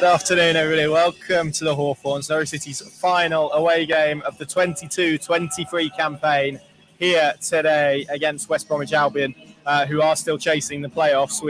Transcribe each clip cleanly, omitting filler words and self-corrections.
afternoon, everybody. Welcome to the Hawthorns, Norwich City's final away game of the 22-23 campaign here today against West Bromwich Albion, who are still chasing the playoffs.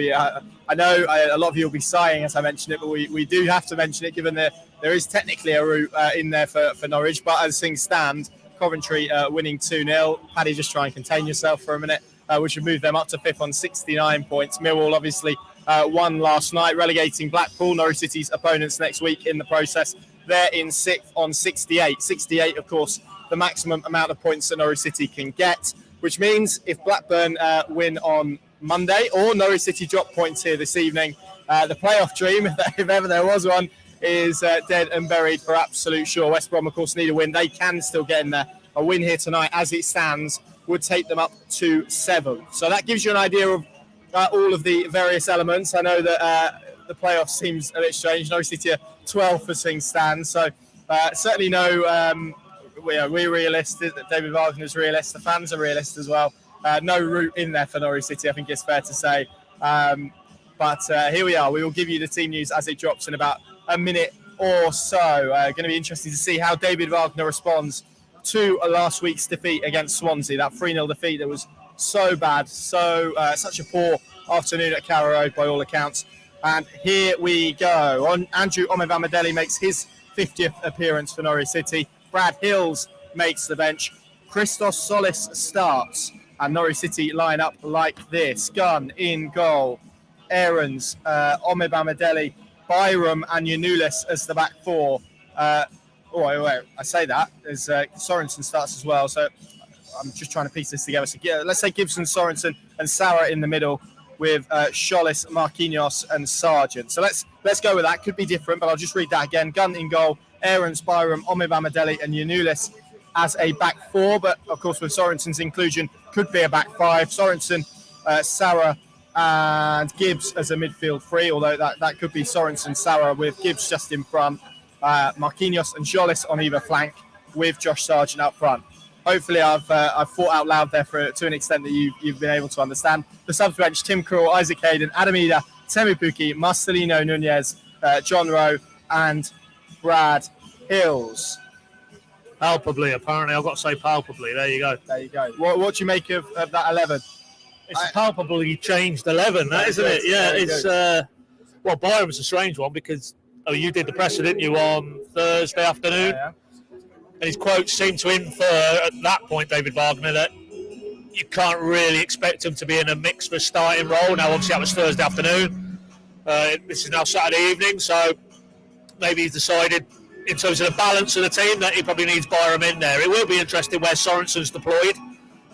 I know a lot of you will be sighing as I mention it, but we do have to mention it given there is technically a route in there for Norwich. But as things stand, Coventry winning 2-0. Paddy, just try and contain yourself for a minute, which would move them up to fifth on 69 points. Millwall obviously won last night, relegating Blackpool, Norwich City's opponents next week in the process. They're in sixth on 68. 68, of course, the maximum amount of points that Norwich City can get, which means if Blackburn win on Monday or Norwich City drop points here this evening, the playoff dream, if ever there was one, is dead and buried for absolute sure. West Brom, of course, need a win. They can still get in there. A win here tonight, as it stands, would take them up to 7th. So that gives you an idea of all of the various elements. I know that the playoff seems a bit strange. Norwich City are 12th as things stand. So certainly we're realistic. David Wagner's realist. The fans are realist as well. No route in there for Norwich City, I think it's fair to say. But here we are. We will give you the team news as it drops in about a minute or so. Going to be interesting to see how David Wagner responds to last week's defeat against Swansea. That 3-0 defeat that was so bad, such a poor afternoon at Carrow Road by all accounts. And here we go. Andrew Omebamidele makes his 50th appearance for Norwich City. Brad Hills makes the bench. Christos Solis starts. And Norwich City line up like this. Gunn in goal. Aarons, Omebamidele, Byram and Yanulis as the back four. I say that as Sorensen starts as well. So I'm just trying to piece this together. So let's say Gibson, Sorensen and Sauer in the middle with Scholes, Marquinhos and Sargent. So let's go with that. Could be different, but I'll just read that again. Gunn in goal, Aarons, Byram, Omebamidele and Yanulis as a back four. But of course with Sorensen's inclusion, could be a back five. Sorensen, Sauer and Gibbs as a midfield three, although that could be Sorensen, Sauer with Gibbs just in front. Marquinhos and Jolis on either flank with Josh Sargent up front. Hopefully I've thought out loud there to an extent that you've been able to understand. The subs bench: Tim Krul, Isaac Hayden, Adam Ida, Temu Pukki, Marcelino Nunez, John Rowe and Brad Hills. Palpably, apparently. I've got to say palpably. There you go. There you go. What do you make of that 11? It's palpably changed 11, isn't it? Yeah, it's... Byram's a strange one because you did the presser, didn't you, on Thursday afternoon? Yeah. And his quotes seem to infer at that point, David Wagner, that you can't really expect him to be in a mix for a starting role. Now, obviously, that was Thursday afternoon. This is now Saturday evening, so maybe he's decided, in terms of the balance of the team, that he probably needs Byram in there. It will be interesting where Sorensen's deployed.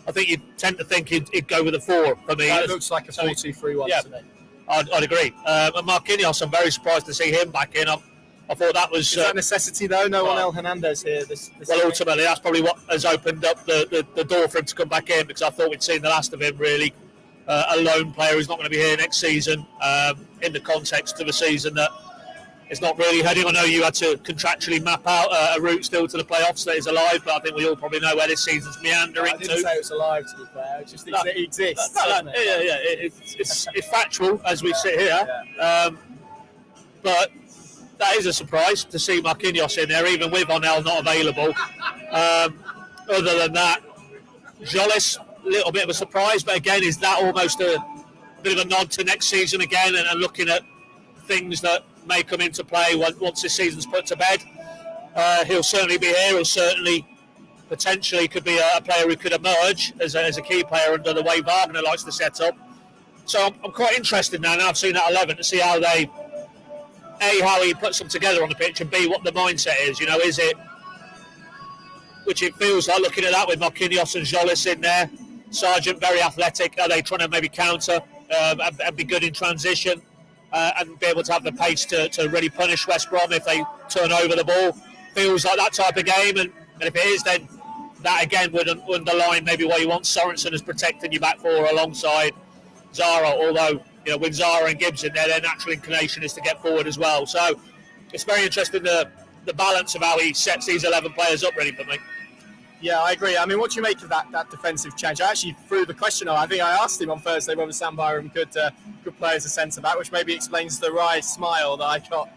I think you tend to think he'd go with a 4 for me. That looks like a 4-2-3-1 to me. I'd agree. And Marquinhos, I'm very surprised to see him back in. I thought that was... Is that a necessity, though? No one El Hernandez here this Well, ultimately, that's probably what has opened up the door for him to come back in, because I thought we'd seen the last of him, really. A lone player who's not going to be here next season, in the context of a season that is not really heading. I know you had to contractually map out a route still to the playoffs that is alive, but I think we all probably know where this season's meandering to. I didn't say it was alive, to be fair. It just it exists. It's factual as we sit here. Yeah. But that is a surprise to see Marquinhos in there, even with Onel not available. Other than that, Jolis, a little bit of a surprise, but again, is that almost a bit of a nod to next season again and looking at things that may come into play once this season's put to bed. He'll certainly be here. He'll certainly potentially could be a player who could emerge as a key player under the way Wagner likes to set up. So I'm quite interested now I've seen that 11 to see how they, A, how he puts them together on the pitch, and B, what the mindset is. You know, is it, which it feels like looking at that with Marquinhos and Jolis in there. Sargent, very athletic. Are they trying to maybe counter and be good in transition? And be able to have the pace to really punish West Brom if they turn over the ball. Feels like that type of game, and if it is, then that again would underline maybe why you want Sorensen as protecting your back four alongside Zara, although with Zara and Gibbs in there, their natural inclination is to get forward as well. So it's very interesting the balance of how he sets these 11 players up ready for me. Yeah, I agree. I mean, what do you make of that defensive change? I actually threw the question on. I think I asked him on Thursday whether Sam Byram could play as a centre-back, which maybe explains the wry smile that I got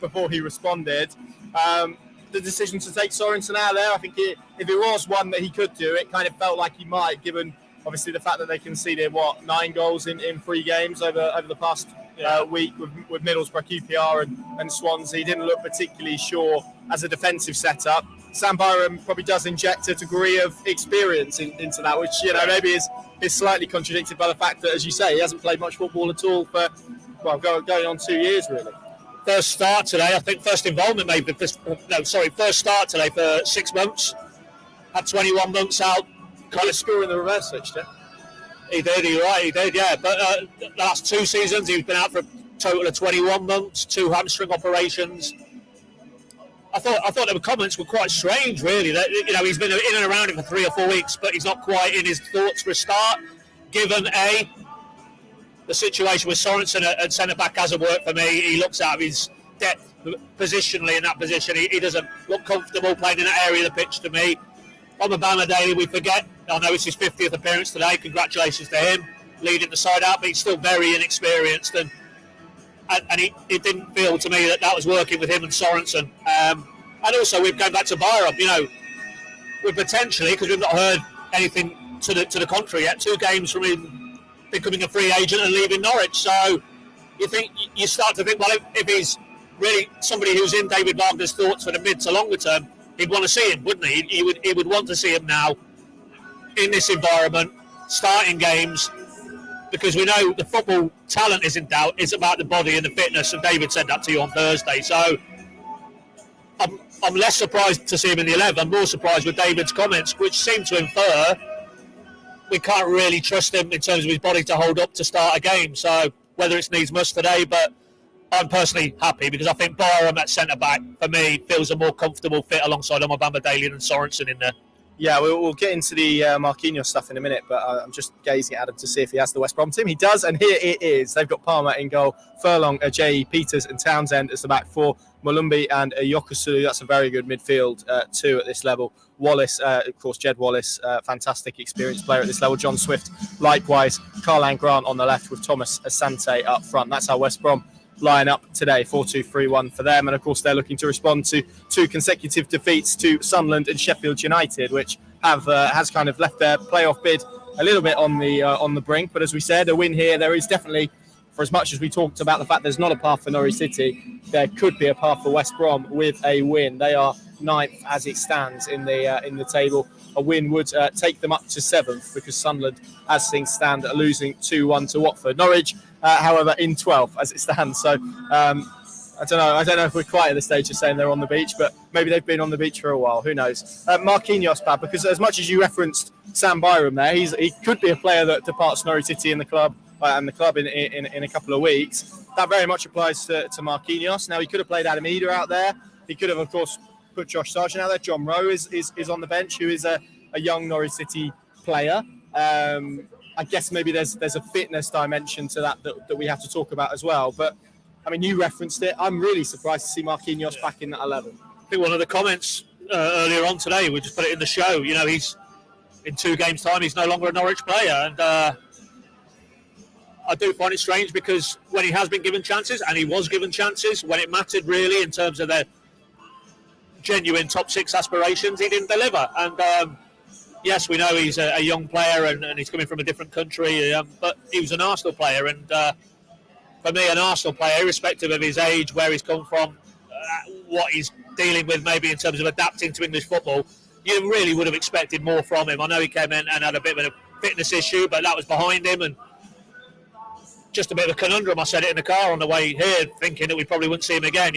before he responded. The decision to take Sorensen out there, I think if it was one that he could do, it kind of felt like he might, given obviously the fact that they conceded 9 goals in 3 games over the past week with Middlesbrough, QPR and Swansea. He didn't look particularly sure as a defensive setup. Sam Byram probably does inject a degree of experience into that, which maybe is slightly contradicted by the fact that, as you say, he hasn't played much football at all for going on 2 years really. First start today, I think first involvement maybe. First start today for 6 months. Had 21 months out. Kind of scoring the reverse switch, yeah? He did, yeah. But the last 2 seasons, he's been out for a total of 21 months, 2 hamstring operations. I thought the comments were quite strange, really. That he's been in and around it for 3 or 4 weeks, but he's not quite in his thoughts for a start. Given the situation with Sorensen at centre back hasn't worked for me. He looks out of his depth positionally in that position. He doesn't look comfortable playing in that area of the pitch to me. On the Bama Daily, we forget. I know it's his 50th appearance today. Congratulations to him, leading the side out, but he's still very inexperienced. And it didn't feel to me that was working with him and Sorensen. And also, we're going back to Byram. We're potentially, because we've not heard anything to the contrary yet, 2 games from him becoming a free agent and leaving Norwich. So you start to think, well, if he's really somebody who's in David Wagner's thoughts for the mid to longer term, he'd want to see him, wouldn't he? He would want to see him now in this environment, starting games, because we know the football talent is in doubt. It's about the body and the fitness, and David said that to you on Thursday. So I'm less surprised to see him in the 11. I'm more surprised with David's comments, which seem to infer we can't really trust him in terms of his body to hold up to start a game. So whether it's needs must today, but I'm personally happy because I think Byram at centre-back, for me, feels a more comfortable fit alongside Bamba Daly than Sorensen in there. Yeah, we'll get into the Marquinhos stuff in a minute, but I'm just gazing at him to see if he has the West Brom team. He does, and here it is. They've got Palmer in goal, Furlong, Ajayi, Peters and Townsend as the back 4, Molumby and Yokosu. That's a very good midfield too at this level. Wallace, of course, Jed Wallace, fantastic experienced player at this level. John Swift, likewise. Karlan Grant on the left with Thomas Asante up front. That's how West Brom line up today, 4-2-3-1 for them. And of course, they're looking to respond to 2 consecutive defeats to Sunderland and Sheffield United, which has kind of left their playoff bid a little bit on the brink. But as we said, a win here, there is definitely, for as much as we talked about the fact there's not a path for Norwich City, there could be a path for West Brom with a win. They are 9th as it stands in the table. A win would take them up to 7th because Sunderland, as things stand, are losing 2-1 to Watford. Norwich, however, in 12th as it stands. So I don't know if we're quite at the stage of saying they're on the beach, but maybe they've been on the beach for a while. Who knows? Marquinhos, Pab, because as much as you referenced Sam Byram there, he could be a player that departs Norwich City in the club in a couple of weeks. That very much applies to Marquinhos. Now, he could have played Adam Eder out there. He could have, of course, put Josh Sargent out there. John Rowe is on the bench, who is a young Norwich City player. I guess maybe there's a fitness dimension to that we have to talk about as well. But, I mean, you referenced it. I'm really surprised to see Marquinhos back in that 11. I think one of the comments earlier on today, we just put it in the show, he's in 2 games' time, he's no longer a Norwich player. And I do find it strange because when he has been given chances, and he was given chances, when it mattered really in terms of their genuine top 6 aspirations, he didn't deliver. And yes, we know he's a young player and he's coming from a different country, but he was an Arsenal player. And for me, an Arsenal player, irrespective of his age, where he's come from, what he's dealing with maybe in terms of adapting to English football, you really would have expected more from him. I know he came in and had a bit of a fitness issue, but that was behind him. And just a bit of a conundrum. I said it in the car on the way here, thinking that we probably wouldn't see him again.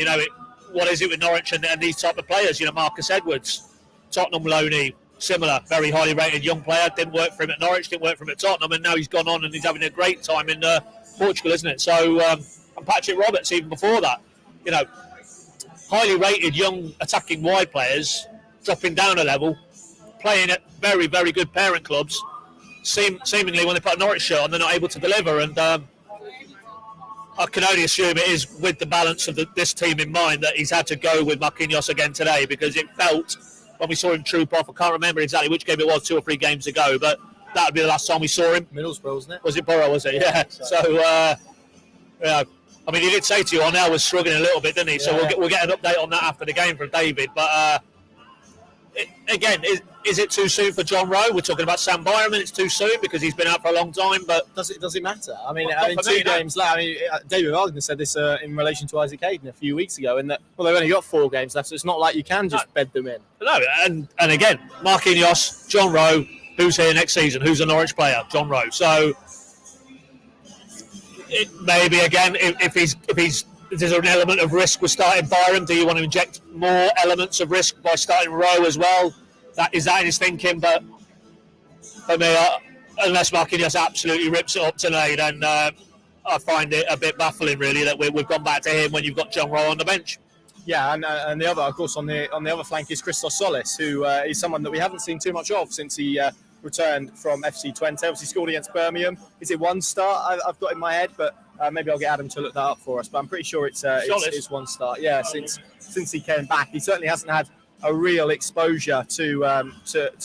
What is it with Norwich and these type of players? Marcus Edwards, Tottenham loanee, similar, very highly rated young player. Didn't work for him at Norwich, didn't work for him at Tottenham, and now he's gone on and he's having a great time in Portugal, isn't it? So, and Patrick Roberts even before that. Highly rated young attacking wide players dropping down a level, playing at very, very good parent clubs. Seemingly, when they put a Norwich shirt on, they're not able to deliver. And I can only assume it is with the balance of this team in mind that he's had to go with Marquinhos again today, because it felt, when we saw him troop off, I can't remember exactly which game it was, 2 or 3 games ago, but that would be the last time we saw him. Middlesbrough, wasn't it? Was it Borough, was it? Yeah. So, I mean, he did say to you, Arnell was struggling a little bit, didn't he? Yeah. So we'll get an update on that after the game from David. But again, is it too soon for John Rowe? We're talking about Sam Byram, it's too soon because he's been out for a long time. But does it matter? I mean, Well, not for me, 2 games left. I mean, David Wagner said this in relation to Isaac Hayden a few weeks ago, and that they've only got 4 games left, so it's not like you can just bed them in. no, and again, Marquinhos, John Rowe, who's here next season? Who's a Norwich player? John Rowe. So it maybe again, if there's an element of risk with starting Byram, do you want to inject more elements of risk by starting Rowe as well? That is in his thinking, but for me, unless Marquinhos absolutely rips it up today, then I find it a bit baffling, really, that we've gone back to him when you've got John Rowe on the bench. Yeah, and the other, of course, on the other flank is Christos Solis, who is someone that we haven't seen too much of since he returned from FC Twente. Obviously scored against Birmingham. Is it 1 start? I've got in my head, but maybe I'll get Adam to look that up for us. But I'm pretty sure it's 1 start. Yeah, since he came back, he certainly hasn't had a real exposure to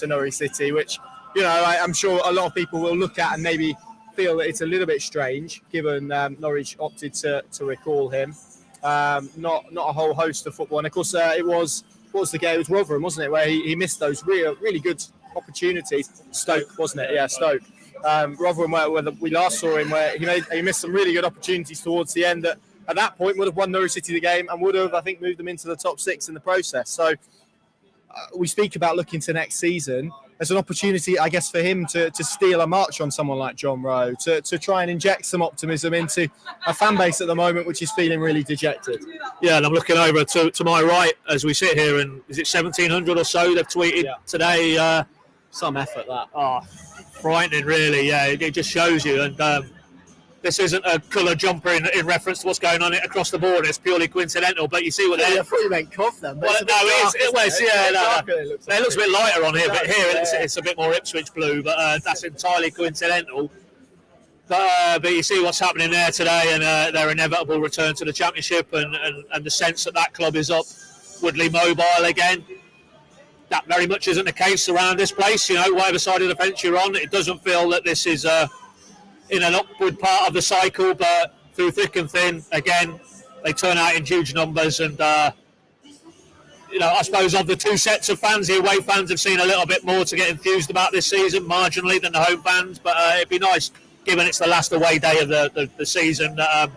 Norwich City, which, you know, I'm sure a lot of people will look at and maybe feel that it's a little bit strange, given Norwich opted to recall him. Not a whole host of football, and of course it was the game with Rotherham, wasn't it, where he missed those really good opportunities. Stoke, wasn't it? Yeah, Stoke. Rotherham, where we last saw him, where he missed some really good opportunities towards the end that at that point would have won Norwich City the game and would have, I think, moved them into the top 6 in the process. So we speak about looking to next season as an opportunity, I guess, for him to steal a march on someone like John Rowe, to try and inject some optimism into a fan base at the moment which is feeling really dejected. Yeah, and I'm looking over to my right as we sit here, and is it 1,700 or so they've tweeted today? Some effort, that. Oh, frightening, really. Yeah, it just shows you. And this isn't a colour jumper in reference to what's going on across the board. It's purely coincidental. But you see what I thought you meant cough then. Well, no, it looks a bit lighter on here, but here it's a bit more Ipswich blue. But that's entirely coincidental. But you see what's happening there today, and their inevitable return to the Championship, and the sense that club is up Woodley Mobile again. That very much isn't the case around this place. You know, whatever side of the fence you're on, it doesn't feel that this is in an upward part of the cycle, but through thick and thin, again, they turn out in huge numbers. And, you know, I suppose of the 2 sets of fans, the away fans have seen a little bit more to get enthused about this season, marginally, than the home fans. But it'd be nice, given it's the last away day of the season, that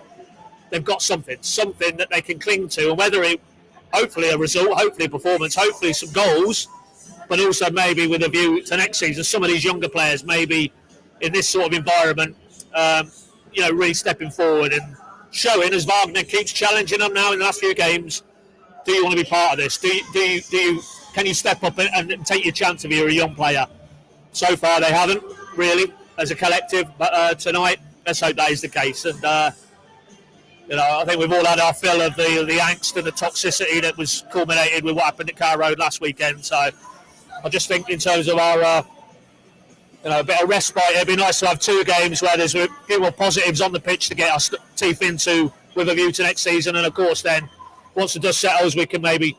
they've got something that they can cling to. And whether it, hopefully a result, hopefully a performance, hopefully some goals, but also maybe with a view to next season, some of these younger players maybe in this sort of environment, you know, really stepping forward and showing, as Wagner keeps challenging them now in the last few games, do you want to be part of this? Can you step up and take your chance if you're a young player? So far they haven't really as a collective, but tonight let's hope that is the case. And you know, I think we've all had our fill of the angst and the toxicity that was culminated with what happened at Carrow Road last weekend. So I just think in terms of our a bit of respite, it'd be nice to have 2 games where there's a few more positives on the pitch to get our teeth into with a view to next season. And of course then, once the dust settles, we can maybe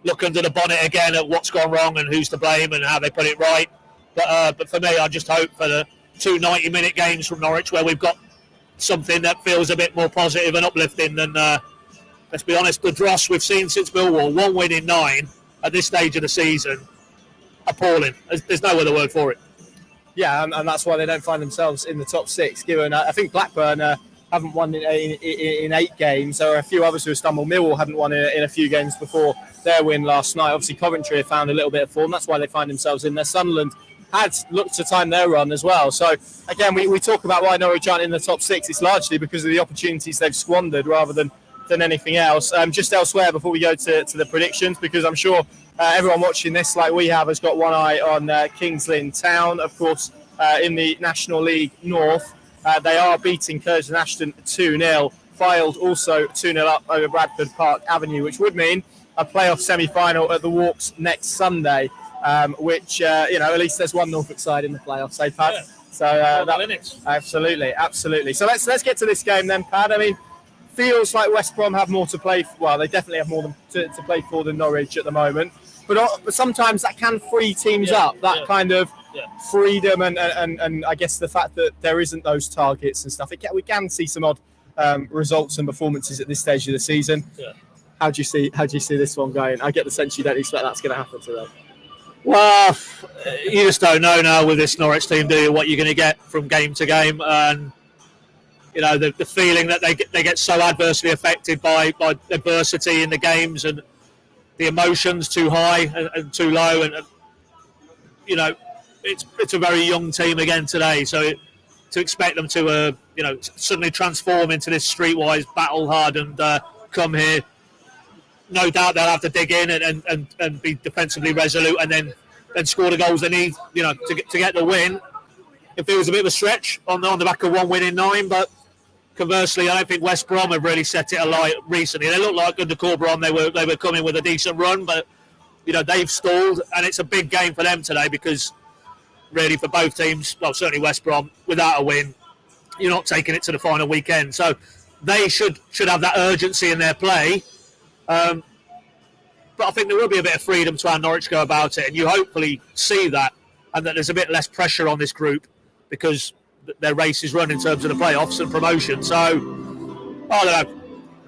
look under the bonnet again at what's gone wrong and who's to blame and how they put it right. But for me, I just hope for the 2 90-minute games from Norwich where we've got something that feels a bit more positive and uplifting than, let's be honest, the dross we've seen since Millwall. 1 win in 9 at this stage of the season. Appalling. There's no other word for it. Yeah, and that's why they don't find themselves in the top 6, given I think Blackburn haven't won in 8 games. There are a few others who have stumbled. Millwall hadn't won in a few games before their win last night. Obviously, Coventry have found a little bit of form. That's why they find themselves in there. Sunderland had looked to time their run as well. So, again, we talk about why Norwich aren't in the top 6. It's largely because of the opportunities they've squandered rather than anything else. Just elsewhere before we go to the predictions, because I'm sure everyone watching this, like we have, has got one eye on Kings Lynn Town, of course, in the National League North. They are beating Curzon Ashton 2-0. Fylde also 2-0 up over Bradford Park Avenue, which would mean a playoff semi-final at the Walks next Sunday, which, at least there's one Norfolk side in the playoffs, eh, Pat? Yeah. So absolutely. So let's get to this game then, Pat. I mean, feels like West Brom have more to play for. Well, they definitely have more to play for than Norwich at the moment. But sometimes that can free teams up, that kind of freedom and I guess the fact that there isn't those targets and stuff. We can see some odd results and performances at this stage of the season. Yeah. How do you see this one going? I get the sense you don't expect that's going to happen today. Well, you just don't know now with this Norwich team, do you, what you're going to get from game to game, and you know the feeling that they get so adversely affected by adversity in the games, and the emotions too high and too low, and you know it's a very young team again today, so to expect them to suddenly transform into this streetwise battle-hardened come here. No doubt they'll have to dig in and be defensively resolute, and then score the goals they need, to get the win. It feels a bit of a stretch on the back of one win in 9, but conversely, I don't think West Brom have really set it alight recently. They look like under Corberon they were coming with a decent run, but they've stalled, and it's a big game for them today because really for both teams, well certainly West Brom, without a win, you're not taking it to the final weekend. So they should have that urgency in their play. But I think there will be a bit of freedom to how Norwich go about it, and you hopefully see that, and that there's a bit less pressure on this group because their race is run in terms of the playoffs and promotion. So I don't know.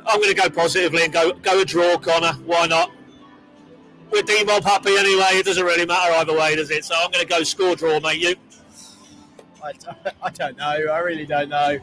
I'm going to go positively and go a draw, Connor. Why not? We're D-Mob happy anyway. It doesn't really matter either way, does it? So I'm going to go score draw, mate. You? I don't know. I really don't know.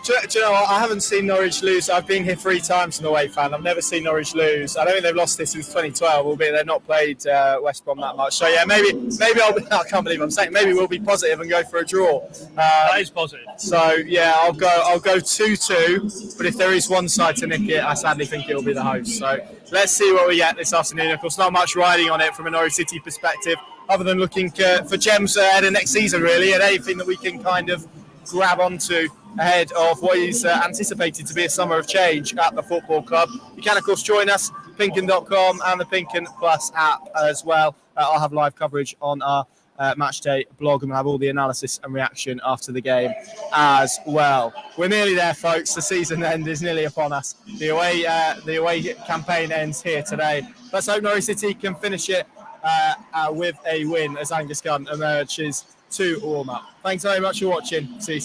Do you know what? I haven't seen Norwich lose. I've been here 3 times as an away fan. I've never seen Norwich lose. I don't think they've lost this since 2012, albeit they've not played West Brom that much. So yeah, maybe I can't believe I'm saying. Maybe we'll be positive and go for a draw. That is positive. So yeah, I'll go 2-2. But if there is one side to nick it, I sadly think it'll be the host. So let's see what we get this afternoon. Of course, not much riding on it from a Norwich City perspective, other than looking for gems ahead of next season, really, and anything that we can kind of grab onto ahead of what is anticipated to be a summer of change at the football club. You can, of course, join us, Pinken.com and the Pinken Plus app as well. I'll have live coverage on our Matchday blog, and we'll have all the analysis and reaction after the game as well. We're nearly there, folks. The season end is nearly upon us. The away campaign ends here today. Let's hope Norwich City can finish it with a win as Angus Gunn emerges to warm up. Thanks very much for watching. See you soon.